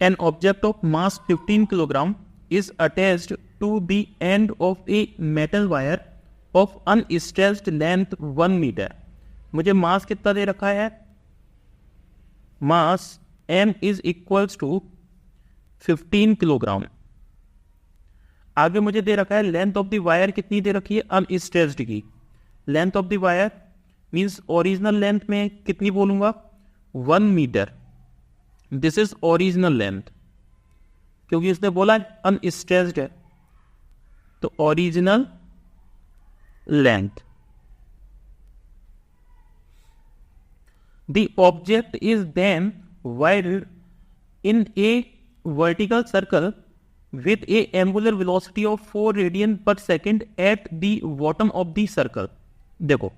An object of mass 15 kilogram is attached to the end of a metal wire of unstretched length 1 meter. मुझे मास कितना दे रखा है? मास m is equals to 15 kilogram. आगे मुझे दे रखा है लेंथ ऑफ द वायर कितनी दे रखी है? अनस्ट्रेच्ड की. Length of the wire means original length में कितनी बोलूंगा? 1 metre. This is original length, क्योंकि इसने बोला अनस्ट्रेच्ड है, तो original length. The object is then wired in a vertical circle with a angular velocity of 4 radian per second at the bottom of the circle. देखो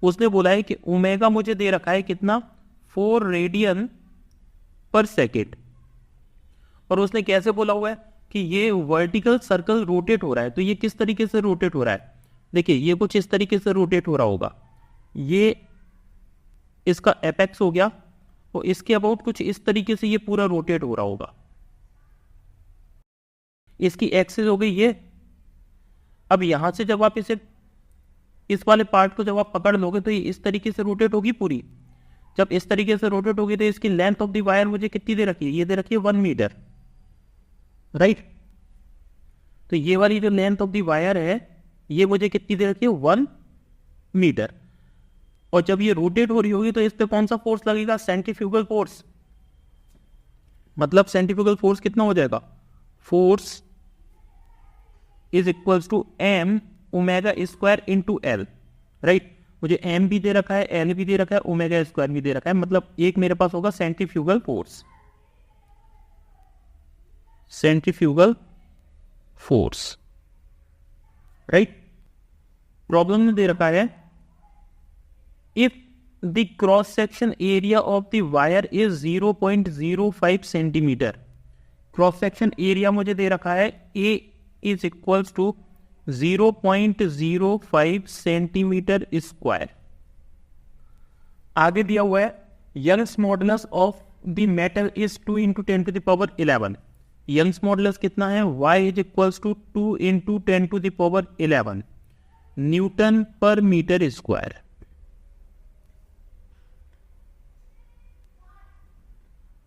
उसने बोला है कि ओमेगा मुझे दे रखा है कितना? 4 रेडियन पर सेकेंड. और उसने कैसे बोला हुआ है कि ये वर्टिकल सर्कल रोटेट हो रहा है. तो ये किस तरीके से रोटेट हो रहा है? देखिए ये कुछ इस तरीके से रोटेट हो रहा होगा. ये इसका एपेक्स हो गया और इसके अबाउट कुछ इस तरीके से ये पूरा रोटेट हो रहा होगा. इसकी एक्सिस हो गई ये. अब यहां से जब आप इसे इस वाले पार्ट को जब आप पकड़ लोगे तो ये इस तरीके से रोटेट होगी पूरी. जब इस तरीके से रोटेट होगी तो इसकी लेंथ ऑफ द वायर मुझे कितनी दे रखी है? ये दे रखी है 1 मीटर, राइट. तो ये वाली जो लेंथ ऑफ द वायर है ये मुझे कितनी दे रखी है? 1 मीटर. और जब ये रोटेट हो रही होगी तो इस पे कौन सा फोर्स लगेगा? Centrifugal force. मतलब सेंट्रीफ्यूगल फोर्स कितना हो जाएगा? Force is equals to M omega square into L, right. मुझे एम भी दे रखा है, एल भी दे रखा है, ओमेगा स्क्वायर भी दे रखा है. मतलब एक मेरे पास होगा centrifugal force. Centrifugal force, right. Problem में दे रखा है if the cross section area of the wire is 0.05 centimetre. Cross section area मुझे दे रखा है A is equals to 0.05 centimetre square. आगे दिया हुआ है Young's modulus of the metal is 2 × 10⁻11. Young's modulus कितना है? y is equals to 2 × 10⁻11 newton per metre square.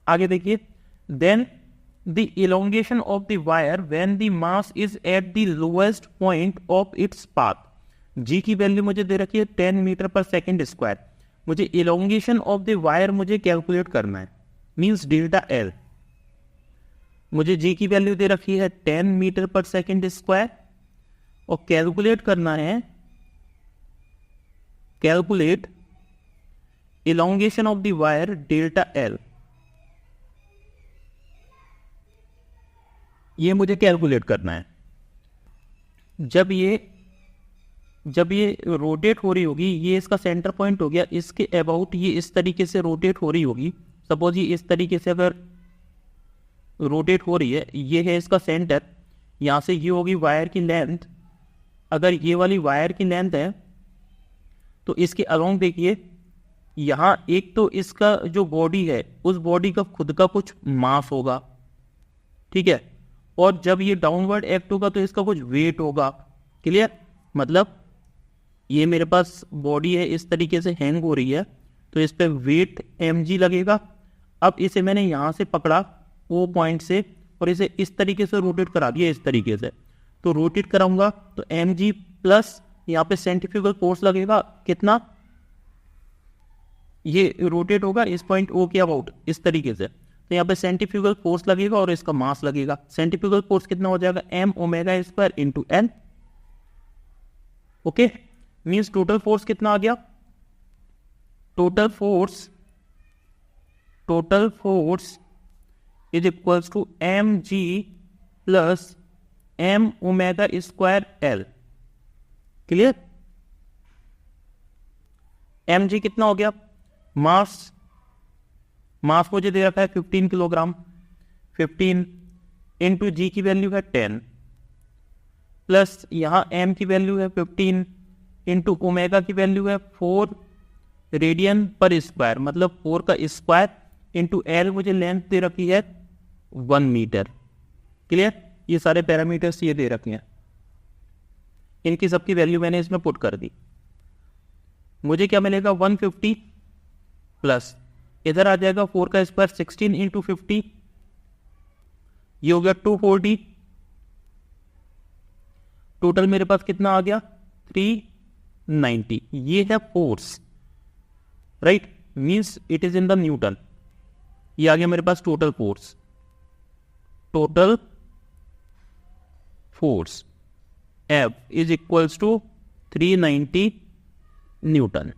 आगे देखिए then the elongation of the wire when the mass is at the lowest point of its path. G की value मुझे दे रखी है 10 metre पर second square. मुझे elongation of the wire मुझे calculate करना है, मीन्स डेल्टा एल. मुझे G की वैल्यू दे रखी है 10 मीटर पर सेकेंड स्क्वायर और कैलकुलेट करना है, calculate elongation of the wire delta L. ये मुझे कैलकुलेट करना है. जब ये रोटेट हो रही होगी, ये इसका सेंटर पॉइंट हो गया, इसके अबाउट ये इस तरीके से रोटेट हो रही होगी. सपोज ये इस तरीके से अगर रोटेट हो रही है, ये है इसका सेंटर. यहाँ से ये होगी वायर की लेंथ. अगर ये वाली वायर की लेंथ है तो इसके अलोंग देखिए यहाँ एक तो इसका जो बॉडी है उस बॉडी का खुद का कुछ मास होगा, ठीक है. और जब ये डाउनवर्ड एक्ट होगा तो इसका कुछ वेट होगा. क्लियर? मतलब ये मेरे पास बॉडी है, इस तरीके से हैंग हो रही है, तो इस पे वेट mg लगेगा. अब इसे मैंने यहाँ से पकड़ा ओ पॉइंट से और इसे इस तरीके से रोटेट करा दिया, इस तरीके से. तो रोटेट कराऊंगा तो mg प्लस यहाँ पे सेंट्रीफ्यूगल फोर्स लगेगा कितना? ये रोटेट होगा इस पॉइंट ओ के अबाउट इस तरीके से, तो यहाँ पे सेंट्रीफ्यूगल फोर्स लगेगा और इसका मास लगेगा. सेंट्रीफ्यूगल फोर्स कितना हो जाएगा? m omega square into L. Okay, means total force कितना आ गया? Total force is equals to mg plus m omega square L. Clear? mg कितना हो गया? मास मुझे दे रखा है 15 किलोग्राम. 15 इंटू जी की वैल्यू है 10 प्लस यहाँ m की वैल्यू है 15 इंटू ओमेगा की वैल्यू है 4 रेडियन पर स्क्वायर, मतलब 4 का स्क्वायर इंटू एल मुझे लेंथ दे रखी है 1 मीटर। क्लियर? ये सारे पैरामीटर्स ये दे रखे हैं, इनकी सबकी वैल्यू मैंने इसमें पुट कर दी। मुझे क्या मिलेगा 150 प्लस इधर आ जाएगा 4 का स्क्वायर 16 इंटू 50, ये हो गया 240। टोटल मेरे पास कितना आ गया 390। ये है force, right, means it is in the newton. ये आ गया मेरे पास total force, total force F is equals to 390 newton.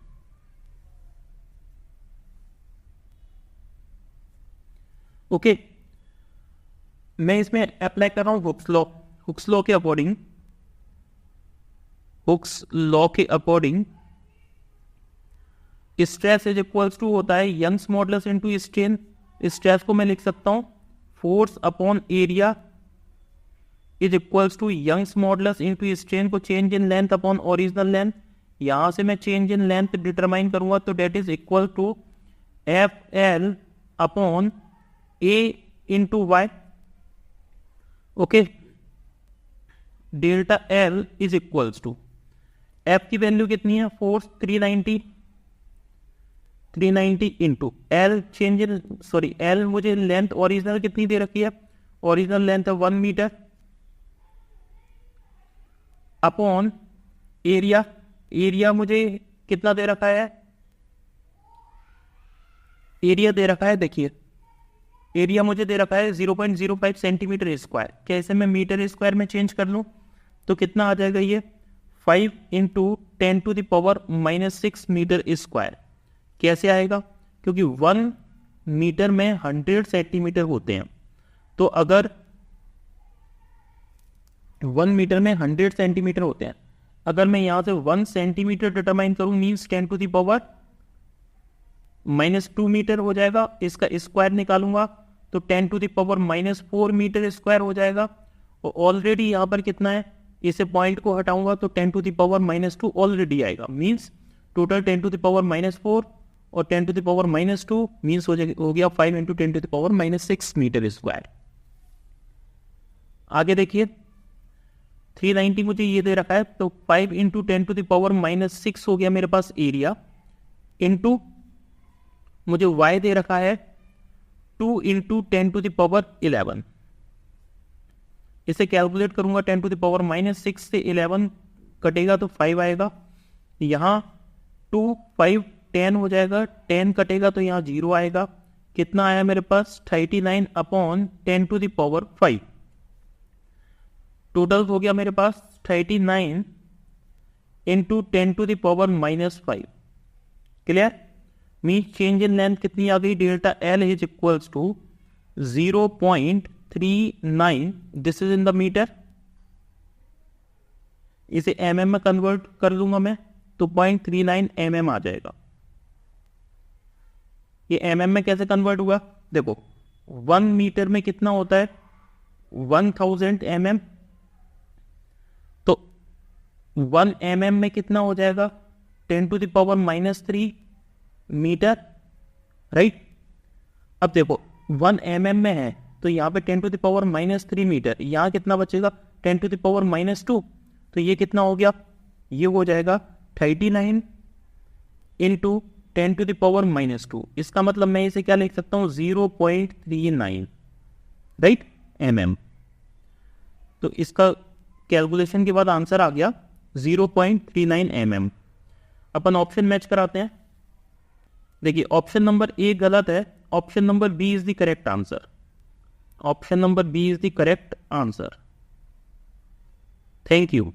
Okay, मैं इसमें अप्लाई कर रहा हूं हुक्स लॉ। हुक्स लॉ के अकॉर्डिंग, हुक्स लॉ के according stress is equals to होता है Young's modulus into strain. Stress को मैं लिख सकता हूं force upon area is equals to Young's modulus into strain को change in length upon original length. यहां से मैं चेंज इन लेंथ डिटरमाइन करूंगा तो that is equal to F L upon A into Y. Okay, delta L is equals to F की value कितनी है force 390 into L change in, sorry L मुझे length original कितनी दे रखी है, ओरिजिनल लेंथ है 1 मीटर, अपॉन एरिया, एरिया मुझे कितना दे रखा है, एरिया दे रखा है, देखिए एरिया मुझे दे रखा है 0.05 सेंटीमीटर स्क्वायर। कैसे मैं मीटर स्क्वायर में चेंज कर लूं तो कितना आ जाएगा ये 5 into 10 to the power -6 metre square. कैसे आएगा, क्योंकि 1 मीटर में 100 सेंटीमीटर होते हैं, तो अगर 1 मीटर में 100 सेंटीमीटर होते हैं, अगर मैं यहां से 1 सेंटीमीटर डिटरमाइन करूं means 10 to the power -2 metre हो जाएगा। इसका स्क्वायर निकालूंगा तो 10 to the power -4 metre square हो जाएगा। और ऑलरेडी यहां पर कितना है, इसे पॉइंट को हटाऊंगा तो 10 टू द पावर -2 ऑलरेडी आएगा, means total 10 to the power -4 और 10 टू द पावर -2 मीन्स हो गया 5 into 10 to the power -6 metre square. आगे देखिए 390 मुझे ये दे रखा है, तो 5 इंटू 10 टू द पावर -6 हो गया मेरे पास एरिया, इंटू मुझे y दे रखा है 2 इंटू 10 टू द पावर 11। इसे कैलकुलेट करूंगा 10 टू द पावर -6 से 11 कटेगा तो 5 आएगा, यहां 2 5 10 हो जाएगा, 10 कटेगा तो यहां 0 आएगा। कितना आया मेरे पास 39 upon 10 to the power 5। Total हो गया मेरे पास 39 into 10 to the power -5। Clear? Mean change in length कितनी आ गई, delta L is equals to 0.39, this is in the metre. इसे mm में कन्वर्ट कर लूंगा मैं तो 0.39 mm आ जाएगा। ये mm में कैसे कन्वर्ट हुआ, देखो 1 मीटर में कितना होता है 1000 mm, तो 1 mm में कितना हो जाएगा 10 to the power -3 metre, right. अब देखो 1 mm में है तो यहाँ पे 10 टू द पावर -3 मीटर, यहाँ कितना बचेगा 10 टू द पावर -2, तो ये कितना हो गया, ये हो जाएगा 39 इंटू 10 टू द पावर -2। इसका मतलब मैं इसे क्या लिख सकता हूँ 0.39, राइट, mm। तो इसका कैलकुलेशन के बाद आंसर आ गया 0.39 mm। अपन ऑप्शन मैच कराते हैं। देखिए ऑप्शन नंबर ए गलत है, option number B is the correct answer. Option number B is the correct answer. Thank you.